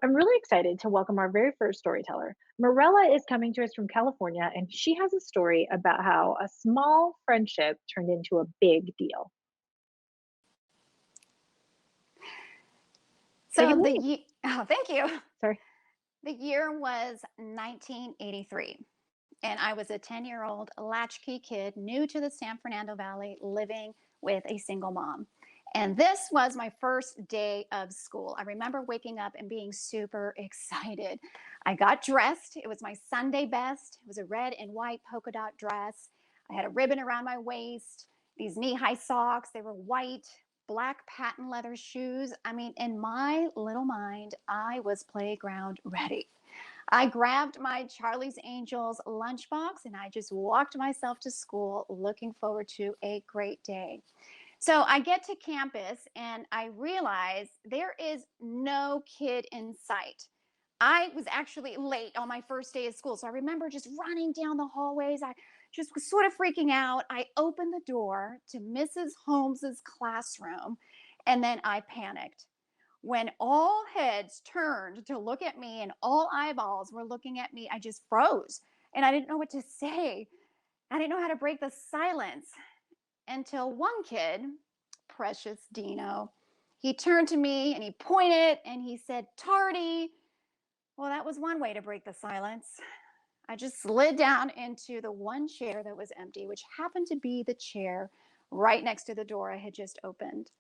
I'm really excited to welcome our very first storyteller. Mirella is coming to us from California, and she has a story about how a small friendship turned into a big deal. Take it So away. oh, thank you. Sorry. The year was 1983, and I was a 10-year-old latchkey kid new to the San Fernando Valley living with a single mom. And this was my first day of school. I remember waking up and being super excited. I got dressed. It was my Sunday best. It was a red and white polka dot dress. I had a ribbon around my waist, these knee high socks. They were white, black patent leather shoes. I mean, in my little mind, I was playground ready. I grabbed my Charlie's Angels lunchbox and I just walked myself to school looking forward to a great day. So I get to campus and I realize there is no kid in sight. I was actually late on my first day of school. So I remember just running down the hallways. I just was sort of freaking out. I opened the door to Mrs. Holmes's classroom and then I panicked. When all heads turned to look at me and all eyeballs were looking at me, I just froze and I didn't know what to say. I didn't know how to break the silence until one kid, precious Dino, he turned to me and he pointed and he said, "Tardy." Well, that was one way to break the silence. I just slid down into the one chair that was empty, which happened to be the chair right next to the door I had just opened.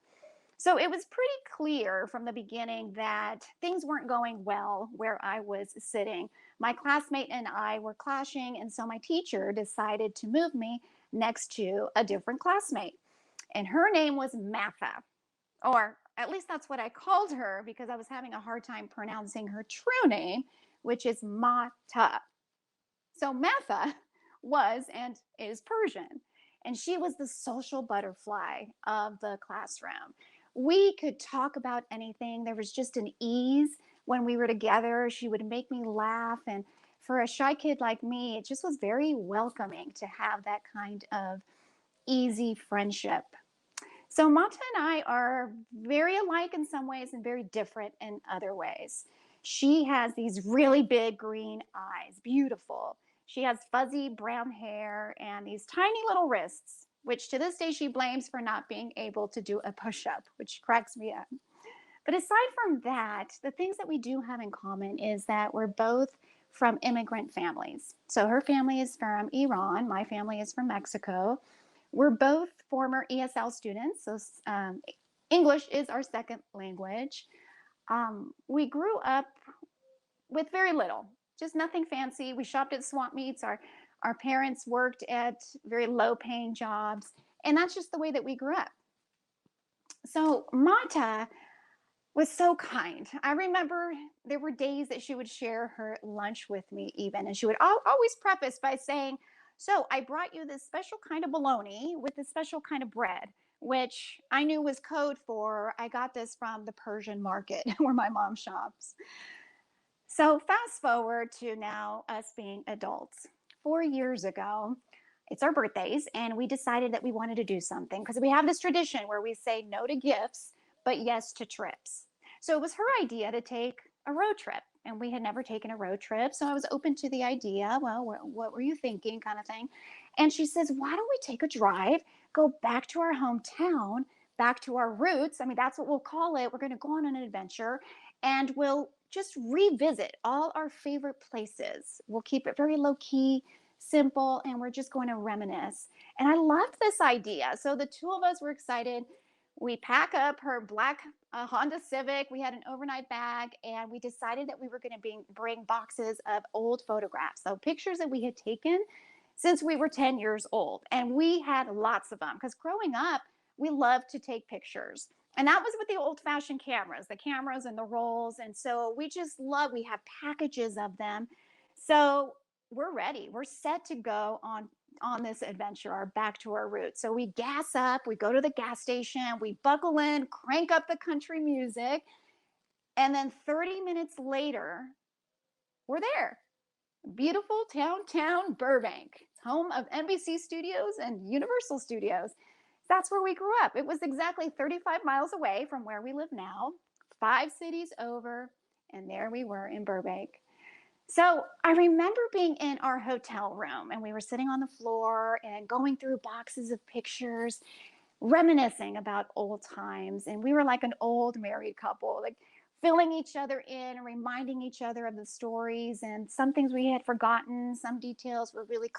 So it was pretty clear from the beginning that things weren't going well where I was sitting. My classmate and I were clashing, and so my teacher decided to move me next to a different classmate. And her name was Matha, or at least that's what I called her because I was having a hard time pronouncing her true name, which is Mata. So Matha was and is Persian, and she was the social butterfly of the classroom. We could talk about anything. There was just an ease when we were together. She would make me laugh, and for a shy kid like me, it just was very welcoming to have that kind of easy friendship. So Mata and I are very alike in some ways and very different in other ways. She has these really big green eyes, beautiful. She has fuzzy brown hair and these tiny little wrists, which to this day she blames for not being able to do a push up, which cracks me up. But aside from that, the things that we do have in common is that we're both from immigrant families. So her family is from Iran, my family is from Mexico. We're both former ESL students, so English is our second language. We grew up with very little, just nothing fancy. We shopped at swap meets. Our parents worked at very low paying jobs, and that's just the way that we grew up. So Mata was so kind. I remember there were days that she would share her lunch with me, even, and she would always preface by saying, "So I brought you this special kind of bologna with this special kind of bread," which I knew was code for I got this from the Persian market where my mom shops. So fast forward to now us being adults. 4 years ago, it's our birthdays, and we decided that we wanted to do something because we have this tradition where we say no to gifts, but yes to trips. So it was her idea to take a road trip, and we had never taken a road trip. So I was open to the idea. Well, what were you thinking, kind of thing. And she says, "Why don't we take a drive, go back to our hometown, back to our roots? I mean, that's what we'll call it. We're going to go on an adventure and we'll just revisit all our favorite places. We'll keep it very low key, simple, and we're just going to reminisce." And I loved this idea. So the two of us were excited. We pack up her black Honda Civic. We had an overnight bag, and we decided that we were going to bring boxes of old photographs. So pictures that we had taken since we were 10 years old. And we had lots of them because growing up, we loved to take pictures. And that was with the old fashioned cameras, the cameras and the rolls. And so we just love, we have packages of them. So we're ready. We're set to go on this adventure, our back to our roots. So we gas up, we go to the gas station, we buckle in, crank up the country music, and then 30 minutes later, we're there. Beautiful downtown Burbank. It's home of NBC Studios and Universal Studios. That's where we grew up. It was exactly 35 miles away from where we live now, 5 cities over, And there we were in Burbank. So I remember being in our hotel room and we were sitting on the floor and going through boxes of pictures, reminiscing about old times. And we were like an old married couple, like filling each other in and reminding each other of the stories. And some things we had forgotten, some details were really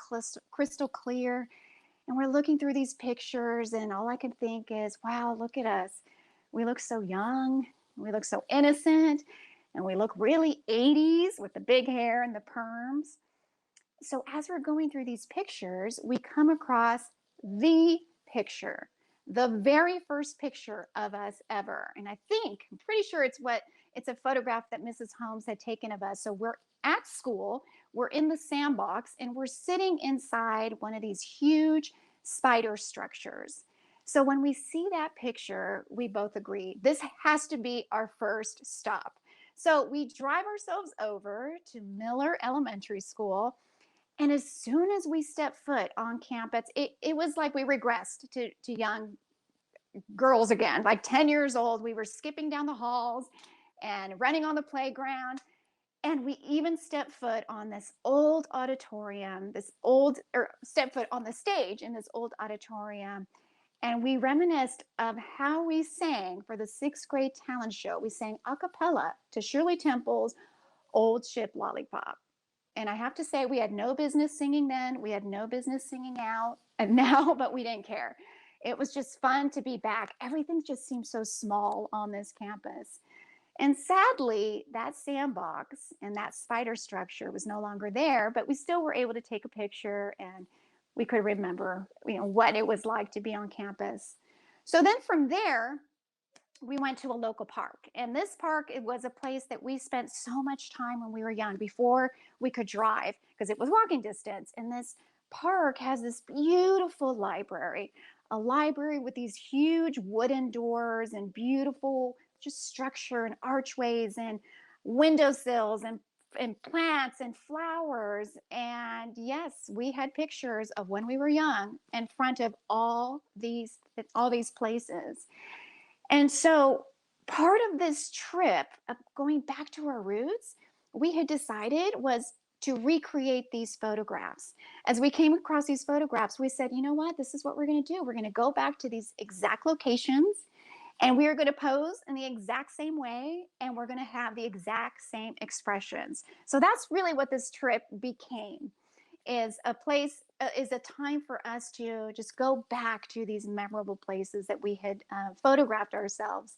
crystal clear. And we're looking through these pictures, and all I can think is, wow, look at us. We look so young, we look so innocent, and we look really 80s with the big hair and the perms. So as we're going through these pictures, we come across the picture, the very first picture of us ever. And I'm pretty sure it's a photograph that Mrs. Holmes had taken of us. So we're at school, we're in the sandbox, and we're sitting inside one of these huge spider structures. So when we see that picture, we both agree this has to be our first stop. So we drive ourselves over to Miller Elementary School, and as soon as we stepped foot on campus, it was like we regressed to young girls again, like 10 years old. We were skipping down the halls and running on the playground. And we even stepped foot on this old auditorium, or stepped foot on the stage in this old auditorium. And we reminisced of how we sang for the sixth grade talent show. We sang a cappella to Shirley Temple's Old Ship Lollipop. And I have to say, we had no business singing then. We had no business singing out and now, but we didn't care. It was just fun to be back. Everything just seemed so small on this campus. And sadly, that sandbox and that spider structure was no longer there, but we still were able to take a picture and we could remember, what it was like to be on campus. So then from there, we went to a local park. And this park, it was a place that we spent so much time when we were young, before we could drive, because it was walking distance. And this park has this beautiful library, a library with these huge wooden doors and beautiful just structure and archways and windowsills and plants and flowers. And yes, we had pictures of when we were young in front of all these places. And so part of this trip of going back to our roots, we had decided was to recreate these photographs. As we came across these photographs, we said, you know what, this is what we're going to do. We're going to go back to these exact locations, and we are going to pose in the exact same way, and we're going to have the exact same expressions. So that's really what this trip became, is a time for us to just go back to these memorable places that we had photographed ourselves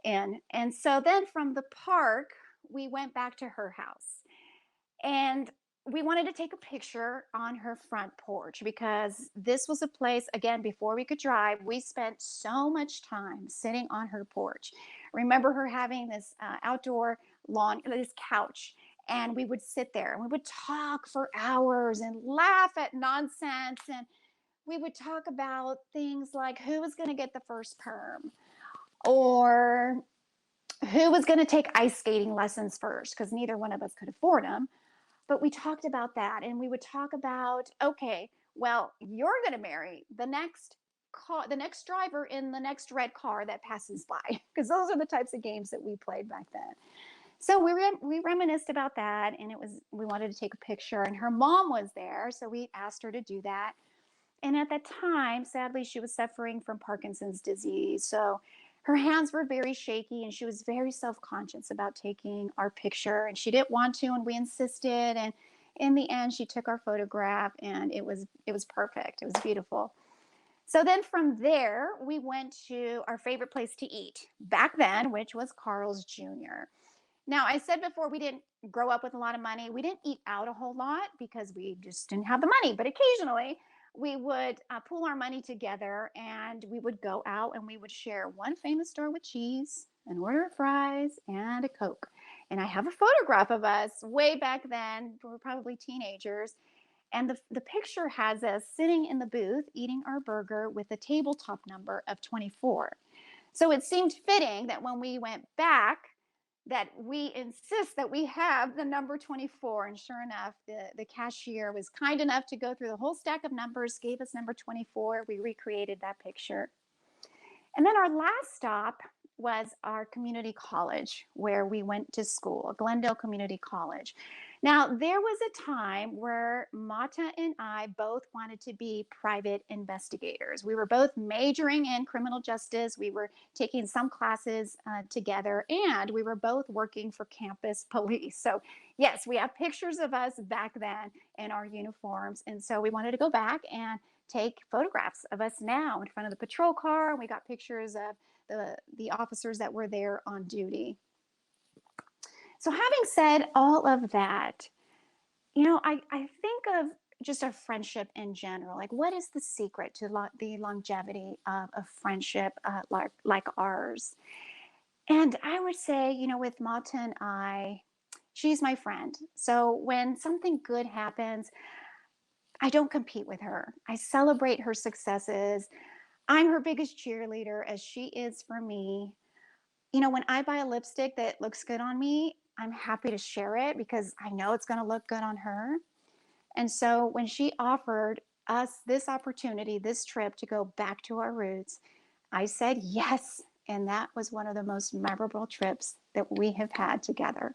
in. And so then from the park, we went back to her house. And we wanted to take a picture on her front porch, because this was a place, again, before we could drive, we spent so much time sitting on her porch. Remember her having this outdoor lawn, this couch, and we would sit there and we would talk for hours and laugh at nonsense. And we would talk about things like who was going to get the first perm, or who was going to take ice skating lessons first, because neither one of us could afford them. But we talked about that, and we would talk about, okay, well, you're going to marry the next driver in the next red car that passes by, because those are the types of games that we played back then. So we reminisced about that, and we wanted to take a picture, and her mom was there, so we asked her to do that. And at that time, sadly, she was suffering from Parkinson's disease, so her hands were very shaky, and she was very self-conscious about taking our picture, and she didn't want to, and we insisted. And in the end, she took our photograph, and it was perfect. It was beautiful. So then from there, we went to our favorite place to eat back then, which was Carl's Jr. Now, I said before, we didn't grow up with a lot of money. We didn't eat out a whole lot because we just didn't have the money. But occasionally, we would pool our money together, and we would go out and we would share one famous store with cheese, an order of fries, and a Coke. And I have a photograph of us way back then. We were probably teenagers. And the picture has us sitting in the booth eating our burger with a tabletop number of 24. So it seemed fitting that when we went back, that we insist that we have the number 24. And sure enough, the cashier was kind enough to go through the whole stack of numbers, gave us number 24. We recreated that picture. And then our last stop was our community college where we went to school, Glendale Community College. Now, there was a time where Mata and I both wanted to be private investigators. We were both majoring in criminal justice. We were taking some classes together, and we were both working for campus police. So, yes, we have pictures of us back then in our uniforms. And so we wanted to go back and take photographs of us now in front of the patrol car. We got pictures of the officers that were there on duty. So having said all of that, I think of just a friendship in general. Like, what is the secret to the longevity of a friendship like ours? And I would say, with Mata and I, she's my friend. So when something good happens, I don't compete with her. I celebrate her successes. I'm her biggest cheerleader, as she is for me. When I buy a lipstick that looks good on me, I'm happy to share it because I know it's going to look good on her. And so when she offered us this opportunity, this trip to go back to our roots, I said yes. And that was one of the most memorable trips that we have had together.